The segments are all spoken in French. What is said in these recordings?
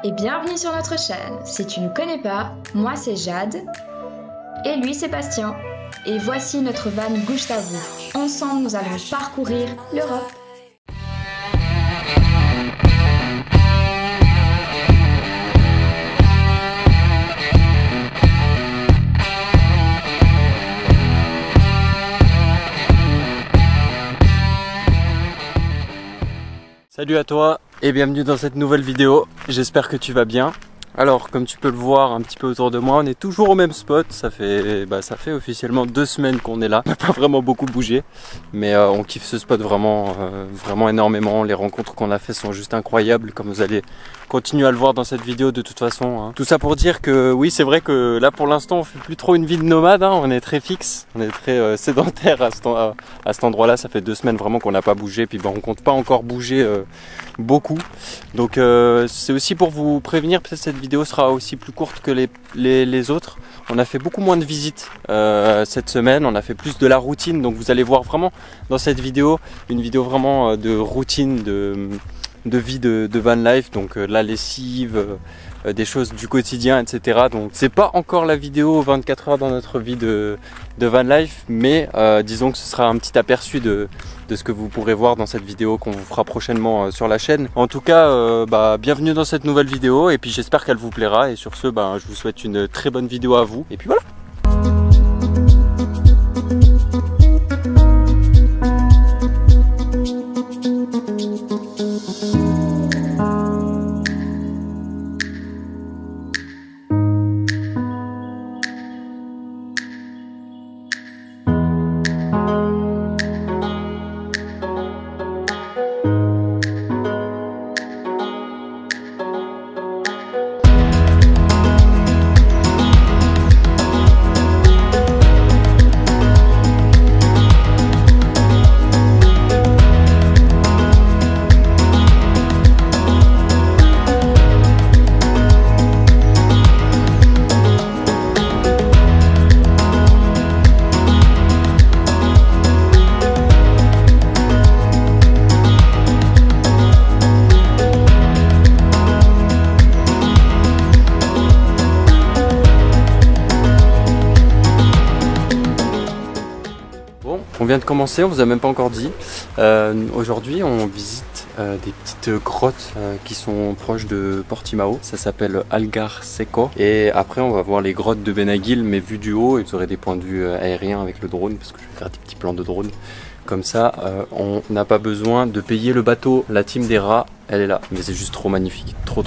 et bienvenue sur notre chaîne. Si tu ne connais pas, moi c'est Jade et lui c'est Bastien. Et voici notre van Gustavo. Ensemble nous allons parcourir l'Europe. Salut à toi et bienvenue dans cette nouvelle vidéo, j'espère que tu vas bien. Alors comme tu peux le voir un petit peu autour de moi, on est toujours au même spot, ça fait officiellement 2 semaines qu'on est là. On n'a pas vraiment beaucoup bougé, mais on kiffe ce spot vraiment énormément. Les rencontres qu'on a fait sont juste incroyables, comme vous allez continuer à le voir dans cette vidéo de toute façon, hein. Tout ça pour dire que oui, c'est vrai que là pour l'instant on fait plus trop une vie de nomade, hein. On est très fixe, on est très sédentaire à cet endroit là. Ça fait 2 semaines vraiment qu'on n'a pas bougé, puis on compte pas encore bouger beaucoup. Donc c'est aussi pour vous prévenir, peut-être cette vidéo sera aussi plus courte que les autres. On a fait beaucoup moins de visites cette semaine, on a fait plus de la routine, donc vous allez voir vraiment dans cette vidéo une vidéo vraiment de routine, de vie de van life, donc la lessive, des choses du quotidien, etc. Donc c'est pas encore la vidéo 24 heures dans notre vie de van life, mais disons que ce sera un petit aperçu de ce que vous pourrez voir dans cette vidéo qu'on vous fera prochainement sur la chaîne. En tout cas, bienvenue dans cette nouvelle vidéo et puis j'espère qu'elle vous plaira, et sur ce, je vous souhaite une très bonne vidéo à vous et puis voilà. On vient de commencer, on vous a même pas encore dit. Aujourd'hui on visite des petites grottes qui sont proches de Portimao. Ça s'appelle Algar Seco. Et après on va voir les grottes de Benaguil, mais vues du haut, et vous aurez des points de vue aériens avec le drone, parce que je vais faire des petits plans de drone. Comme ça, on n'a pas besoin de payer le bateau. La team des rats, elle est là. Mais c'est juste trop magnifique, trop.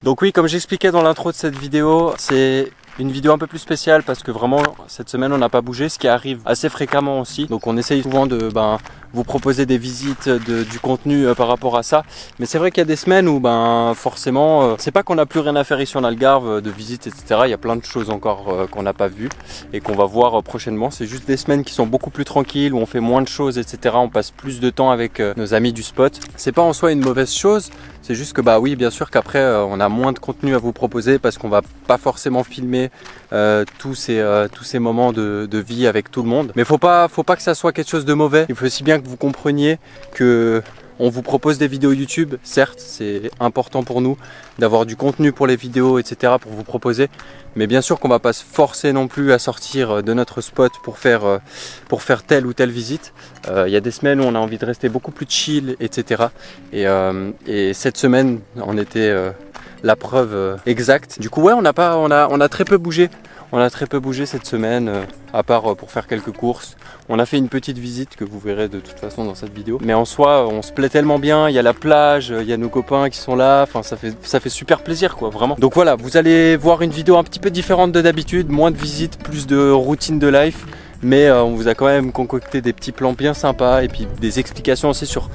Donc oui, comme j'expliquais dans l'intro de cette vidéo, c'est une vidéo un peu plus spéciale parce que vraiment cette semaine on n'a pas bougé, ce qui arrive assez fréquemment aussi. Donc on essaye souvent de vous proposer des visites, du contenu par rapport à ça. Mais c'est vrai qu'il y a des semaines où forcément, c'est pas qu'on n'a plus rien à faire ici en Algarve, de visites, etc. Il y a plein de choses encore qu'on n'a pas vues et qu'on va voir prochainement. C'est juste des semaines qui sont beaucoup plus tranquilles, où on fait moins de choses, etc. On passe plus de temps avec nos amis du spot. C'est pas en soi une mauvaise chose. C'est juste que oui, bien sûr qu'après on a moins de contenu à vous proposer parce qu'on va pas forcément filmer tous ces moments de vie avec tout le monde. Mais faut pas que ça soit quelque chose de mauvais. Il faut aussi bien que vous compreniez que on vous propose des vidéos YouTube. Certes, c'est important pour nous d'avoir du contenu pour les vidéos, etc. pour vous proposer. Mais bien sûr qu'on va pas se forcer non plus à sortir de notre spot pour faire telle ou telle visite. Il y a des semaines où on a envie de rester beaucoup plus chill, etc. Et cette semaine en était la preuve exacte. Du coup ouais, on a très peu bougé. On a très peu bougé cette semaine, à part pour faire quelques courses. On a fait une petite visite que vous verrez de toute façon dans cette vidéo. Mais en soi, on se plaît tellement bien, il y a la plage, il y a nos copains qui sont là, enfin ça fait super plaisir quoi, vraiment. Donc voilà, vous allez voir une vidéo un petit peu différente de d'habitude, moins de visites, plus de routine de life. Mais on vous a quand même concocté des petits plans bien sympas et puis des explications aussi sur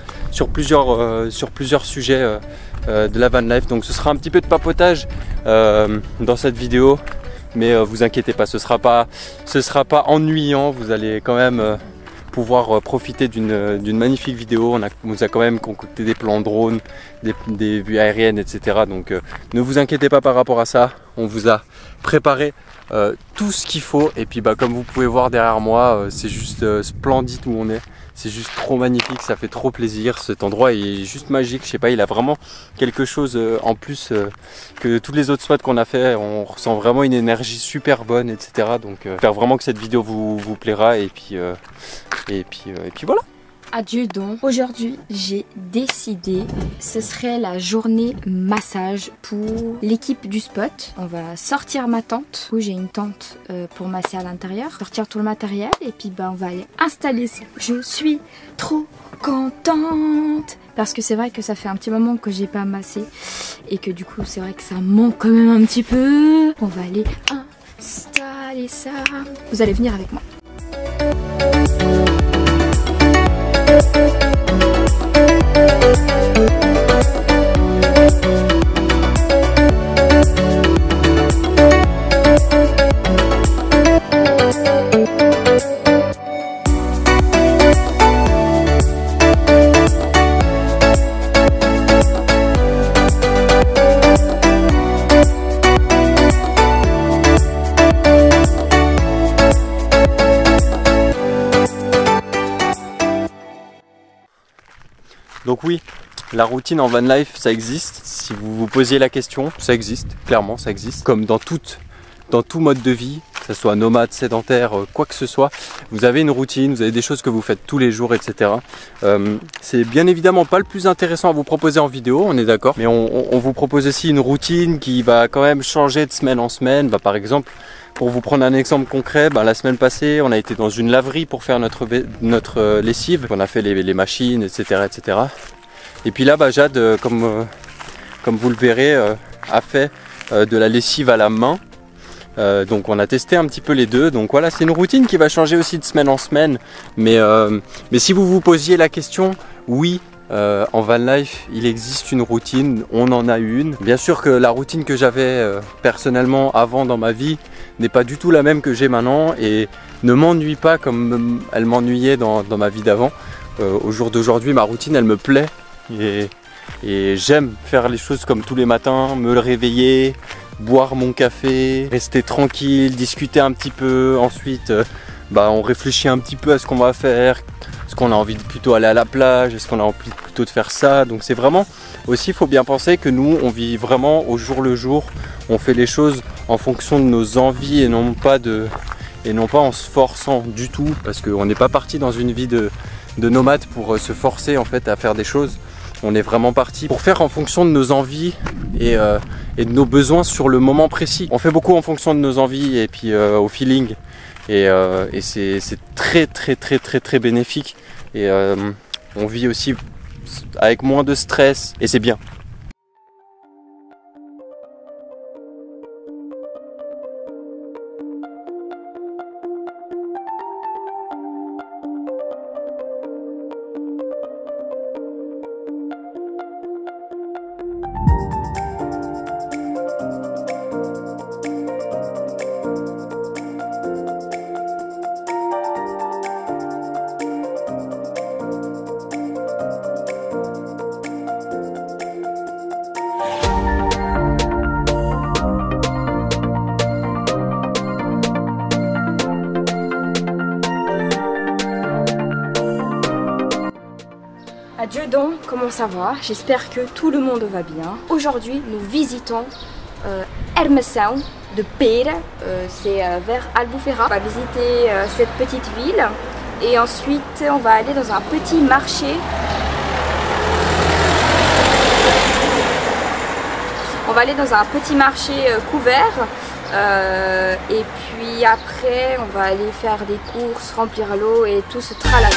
plusieurs sujets de la van life. Donc ce sera un petit peu de papotage dans cette vidéo. Mais vous inquiétez pas, ce sera pas ennuyant. Vous allez quand même pouvoir profiter d'une magnifique vidéo. On vous a quand même concocté des plans drone, des vues aériennes, etc. Donc ne vous inquiétez pas par rapport à ça. On vous a préparé tout ce qu'il faut. Et puis bah, comme vous pouvez voir derrière moi, c'est juste splendide où on est. C'est juste trop magnifique, ça fait trop plaisir. Cet endroit est juste magique. Je sais pas, il a vraiment quelque chose en plus que tous les autres spots qu'on a fait. On ressent vraiment une énergie super bonne, etc. Donc j'espère vraiment que cette vidéo vous plaira. Et puis voilà. Adieu donc. Aujourd'hui, j'ai décidé, ce serait la journée massage pour l'équipe du spot. On va sortir ma tente, où j'ai une tente pour masser à l'intérieur, sortir tout le matériel et puis bah, on va aller installer ça. Je suis trop contente parce que c'est vrai que ça fait un petit moment que j'ai pas massé et que du coup c'est vrai que ça manque quand même un petit peu. On va aller installer ça. Vous allez venir avec moi. Donc oui, la routine en van life, ça existe. Si vous vous posiez la question, ça existe, clairement ça existe. Comme dans tout mode de vie, que ce soit nomade, sédentaire, quoi que ce soit, vous avez une routine, vous avez des choses que vous faites tous les jours, etc. C'est bien évidemment pas le plus intéressant à vous proposer en vidéo, on est d'accord. Mais on vous propose aussi une routine qui va quand même changer de semaine en semaine. Bah, par exemple, pour vous prendre un exemple concret, la semaine passée, on a été dans une laverie pour faire notre lessive. On a fait les machines, etc., etc. Et puis là, Jade, comme vous le verrez, a fait de la lessive à la main. Donc on a testé un petit peu les deux. Donc voilà, c'est une routine qui va changer aussi de semaine en semaine. Mais si vous vous posiez la question, oui. En van life, il existe une routine, on en a une. Bien sûr que la routine que j'avais personnellement avant dans ma vie n'est pas du tout la même que j'ai maintenant et ne m'ennuie pas comme elle m'ennuyait dans ma vie d'avant. Au jour d'aujourd'hui, ma routine, elle me plaît et j'aime faire les choses comme tous les matins, me réveiller, boire mon café, rester tranquille, discuter un petit peu. Ensuite, on réfléchit un petit peu à ce qu'on va faire. Est-ce qu'on a envie de plutôt aller à la plage? Est-ce qu'on a envie plutôt de faire ça? Donc c'est vraiment aussi, il faut bien penser que nous, on vit vraiment au jour le jour. On fait les choses en fonction de nos envies et non pas en se forçant du tout. Parce qu'on n'est pas parti dans une vie de nomade pour se forcer en fait à faire des choses. On est vraiment parti pour faire en fonction de nos envies et de nos besoins sur le moment précis. On fait beaucoup en fonction de nos envies et puis au feeling. Et c'est très bénéfique et on vit aussi avec moins de stress et c'est bien. Adieu donc, comment ça va? J'espère que tout le monde va bien. Aujourd'hui, nous visitons Ermessão de Pera, c'est vers Albufeira. On va visiter cette petite ville et ensuite on va aller dans un petit marché. On va aller dans un petit marché couvert et puis après on va aller faire des courses, remplir l'eau et tout ce tralala.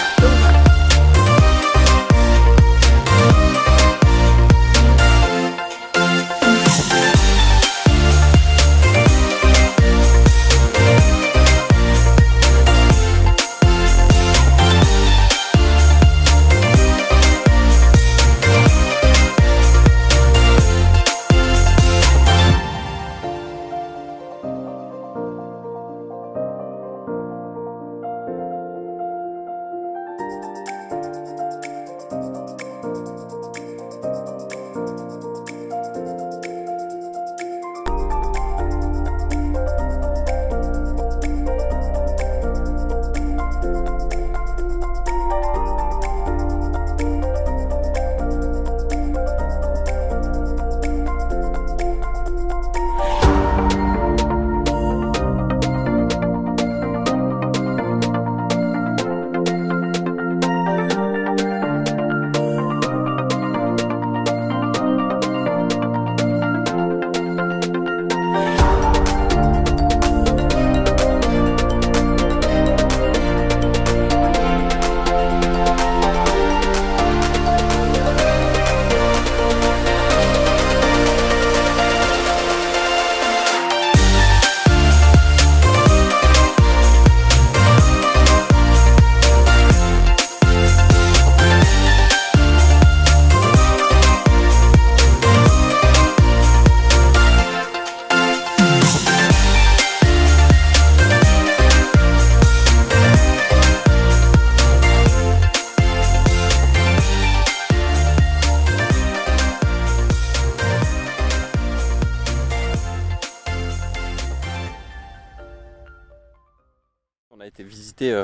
visiter,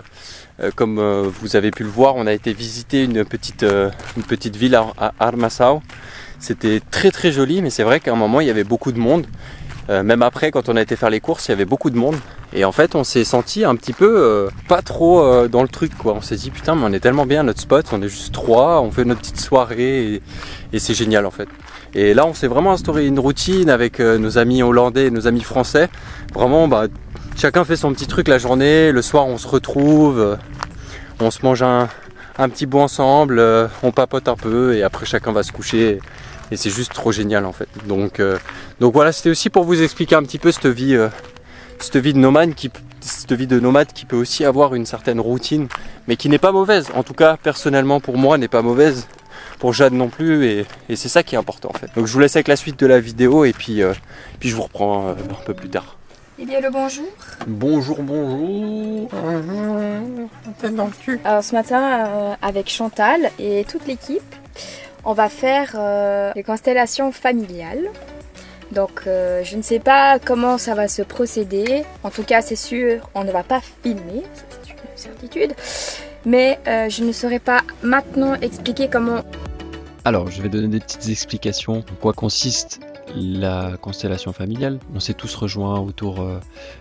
comme vous avez pu le voir, on a été visiter une petite ville à Armaçao. C'était très très joli, mais c'est vrai qu'à un moment il y avait beaucoup de monde. Même après, quand on a été faire les courses, il y avait beaucoup de monde. Et en fait, on s'est senti un petit peu pas trop dans le truc, quoi. On s'est dit, putain, mais on est tellement bien notre spot, on est juste 3, on fait notre petite soirée et c'est génial en fait. Et là, on s'est vraiment instauré une routine avec nos amis hollandais et nos amis français. Vraiment, chacun fait son petit truc la journée. Le soir, on se retrouve, on se mange un petit bout ensemble, on papote un peu et après, chacun va se coucher. Et c'est juste trop génial en fait. Donc voilà, c'était aussi pour vous expliquer un petit peu cette vie de nomade qui peut aussi avoir une certaine routine, mais qui n'est pas mauvaise. En tout cas, personnellement pour moi, n'est pas mauvaise. Pour Jade non plus, et c'est ça qui est important en fait. Donc je vous laisse avec la suite de la vidéo et puis je vous reprends un peu plus tard. Eh bien le bonjour. Bonjour, bonjour. Tête dans le cul. Alors ce matin, avec Chantal et toute l'équipe, on va faire les constellations familiales. Donc je ne sais pas comment ça va se procéder. En tout cas c'est sûr, on ne va pas filmer, c'est une certitude. Mais je ne saurais pas maintenant expliquer comment... Alors je vais donner des petites explications en quoi consiste la constellation familiale. On s'est tous rejoints autour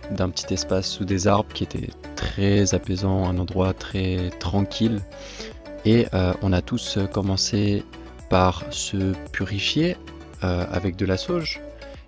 d'un petit espace sous des arbres qui était très apaisant, un endroit très tranquille. Et on a tous commencé par se purifier avec de la sauge.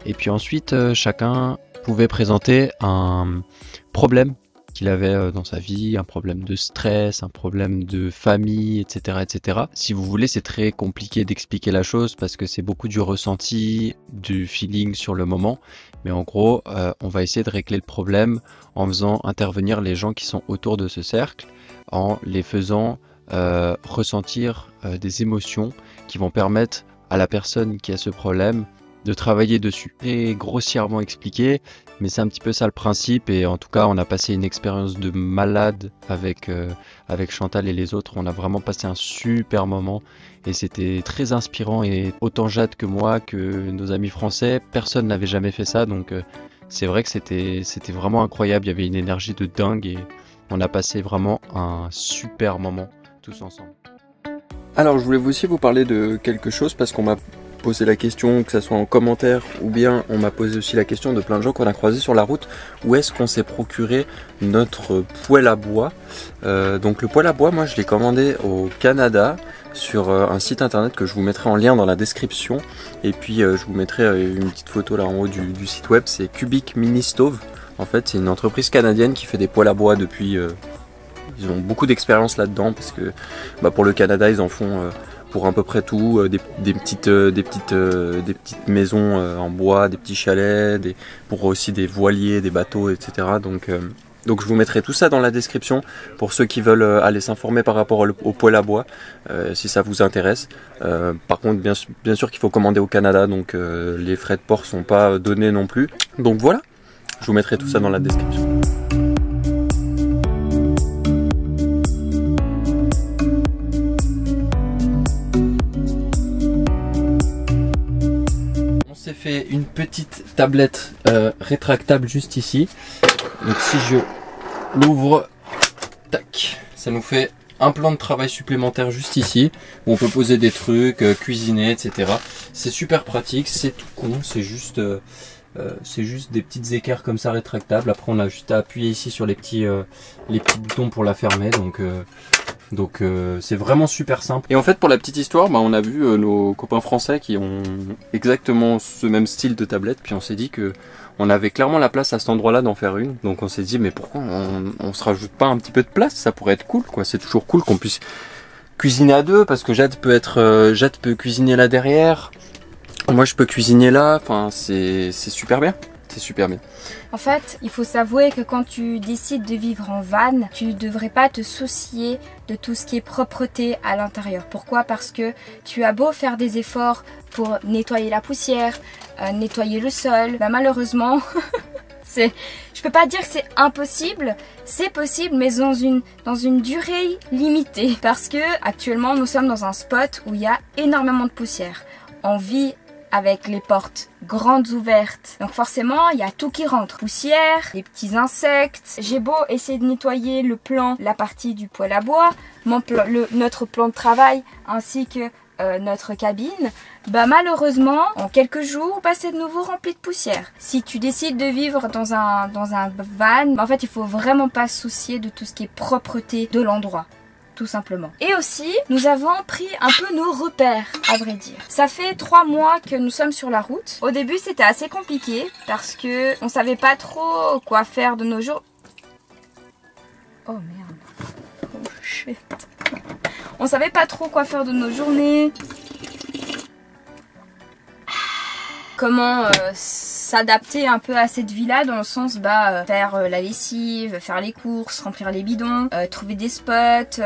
Et puis ensuite, chacun pouvait présenter un problème qu'il avait dans sa vie, un problème de stress, un problème de famille, etc. etc. Si vous voulez, c'est très compliqué d'expliquer la chose parce que c'est beaucoup du ressenti, du feeling sur le moment. Mais en gros, on va essayer de régler le problème en faisant intervenir les gens qui sont autour de ce cercle, en les faisant ressentir des émotions qui vont permettre à la personne qui a ce problème de travailler dessus. Et grossièrement expliqué, mais c'est un petit peu ça le principe. Et en tout cas, on a passé une expérience de malade avec Chantal et les autres. On a vraiment passé un super moment et c'était très inspirant. Et autant Jade que moi, que nos amis français, personne n'avait jamais fait ça. Donc c'est vrai que c'était vraiment incroyable. Il y avait une énergie de dingue et on a passé vraiment un super moment tous ensemble. Alors je voulais aussi vous parler de quelque chose parce qu'on m'a posé la question, que ce soit en commentaire ou bien on m'a posé aussi la question de plein de gens qu'on a croisés sur la route, où est-ce qu'on s'est procuré notre poêle à bois. Donc le poêle à bois, moi je l'ai commandé au Canada sur un site internet que je vous mettrai en lien dans la description, et puis je vous mettrai une petite photo là en haut du site web. C'est Cubic Mini Stove. En fait c'est une entreprise canadienne qui fait des poêles à bois depuis... ils ont beaucoup d'expérience là-dedans parce que pour le Canada ils en font... pour à peu près tout, des petites maisons en bois, des petits chalets, pour aussi des voiliers, des bateaux, etc. Donc je vous mettrai tout ça dans la description pour ceux qui veulent aller s'informer par rapport au poêle à bois, si ça vous intéresse. Par contre, bien sûr qu'il faut commander au Canada, donc les frais de port sont pas donnés non plus. Donc voilà, je vous mettrai tout ça dans la description. Fait une petite tablette rétractable juste ici. Donc si je l'ouvre, tac, ça nous fait un plan de travail supplémentaire juste ici où on peut poser des trucs, cuisiner, etc. C'est super pratique, c'est tout con, c'est juste des petites équerres comme ça rétractables. Après on a juste à appuyer ici sur les petits boutons pour la fermer. Donc c'est vraiment super simple. Et en fait pour la petite histoire, on a vu nos copains français qui ont exactement ce même style de tablette. Puis on s'est dit que on avait clairement la place à cet endroit là d'en faire une. Donc on s'est dit mais pourquoi on se rajoute pas un petit peu de place, ça pourrait être cool quoi. C'est toujours cool qu'on puisse cuisiner à deux, parce que Jade peut cuisiner là derrière, moi je peux cuisiner là, enfin c'est super bien. C'est super bien. En fait, il faut s'avouer que quand tu décides de vivre en van, tu ne devrais pas te soucier de tout ce qui est propreté à l'intérieur. Pourquoi? Parce que tu as beau faire des efforts pour nettoyer la poussière, nettoyer le sol, malheureusement, je peux pas dire que c'est impossible, c'est possible, mais dans une durée limitée. Parce que actuellement, nous sommes dans un spot où il y a énormément de poussière. On vit avec les portes grandes ouvertes. Donc forcément, il y a tout qui rentre. Poussière, les petits insectes. J'ai beau essayer de nettoyer le plan, la partie du poêle à bois, notre plan de travail ainsi que notre cabine, bah malheureusement en quelques jours c'est de nouveau rempli de poussière. Si tu décides de vivre dans un van, en fait il faut vraiment pas se soucier de tout ce qui est propreté de l'endroit, tout simplement. Et aussi nous avons pris un peu nos repères, à vrai dire. Ça fait 3 mois que nous sommes sur la route. Au début c'était assez compliqué parce que on savait pas trop quoi faire de nos jours. Oh merde. Oh shit. On savait pas trop quoi faire de nos journées, comment s'adapter un peu à cette vie-là, dans le sens faire la lessive, faire les courses, remplir les bidons, trouver des spots,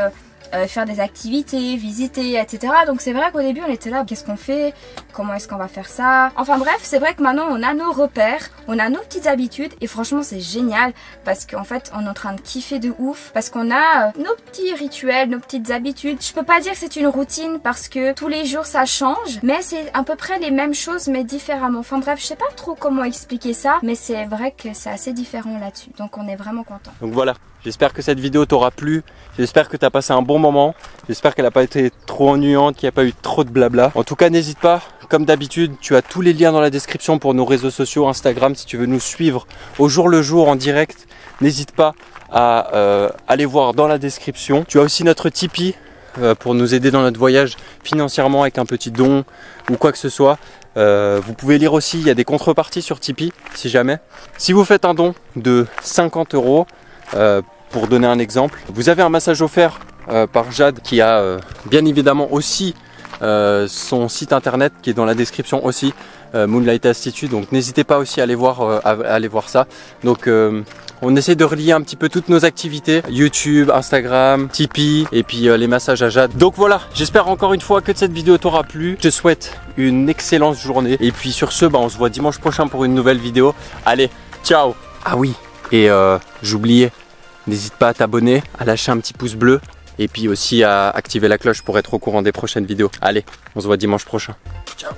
faire des activités, visiter, etc. Donc c'est vrai qu'au début on était là, qu'est-ce qu'on fait? Comment est-ce qu'on va faire ça? Enfin bref, c'est vrai que maintenant on a nos repères, on a nos petites habitudes et franchement c'est génial parce qu'en fait on est en train de kiffer de ouf parce qu'on a nos petits rituels, nos petites habitudes. Je peux pas dire que c'est une routine parce que tous les jours ça change, mais c'est à peu près les mêmes choses mais différemment. Enfin bref, je sais pas trop comment expliquer ça, mais c'est vrai que c'est assez différent là-dessus. Donc on est vraiment content. Donc voilà. J'espère que cette vidéo t'aura plu, j'espère que tu as passé un bon moment, j'espère qu'elle n'a pas été trop ennuyante, qu'il n'y a pas eu trop de blabla. En tout cas n'hésite pas, comme d'habitude, tu as tous les liens dans la description pour nos réseaux sociaux, Instagram, si tu veux nous suivre au jour le jour en direct, n'hésite pas à aller voir dans la description. Tu as aussi notre Tipeee pour nous aider dans notre voyage financièrement avec un petit don ou quoi que ce soit. Vous pouvez lire aussi, il y a des contreparties sur Tipeee si jamais. Si vous faites un don de 50 €, pour donner un exemple, vous avez un massage offert par Jade qui a bien évidemment aussi son site internet qui est dans la description aussi, Moonlight Institute, donc n'hésitez pas aussi à aller voir ça. Donc on essaie de relier un petit peu toutes nos activités, YouTube, Instagram, Tipeee et puis les massages à Jade. Donc voilà, j'espère encore une fois que cette vidéo t'aura plu. Je te souhaite une excellente journée et puis sur ce, on se voit dimanche prochain pour une nouvelle vidéo. Allez, ciao. Ah oui, et j'oubliais, n'hésite pas à t'abonner, à lâcher un petit pouce bleu et puis aussi à activer la cloche pour être au courant des prochaines vidéos. Allez, on se voit dimanche prochain. Ciao.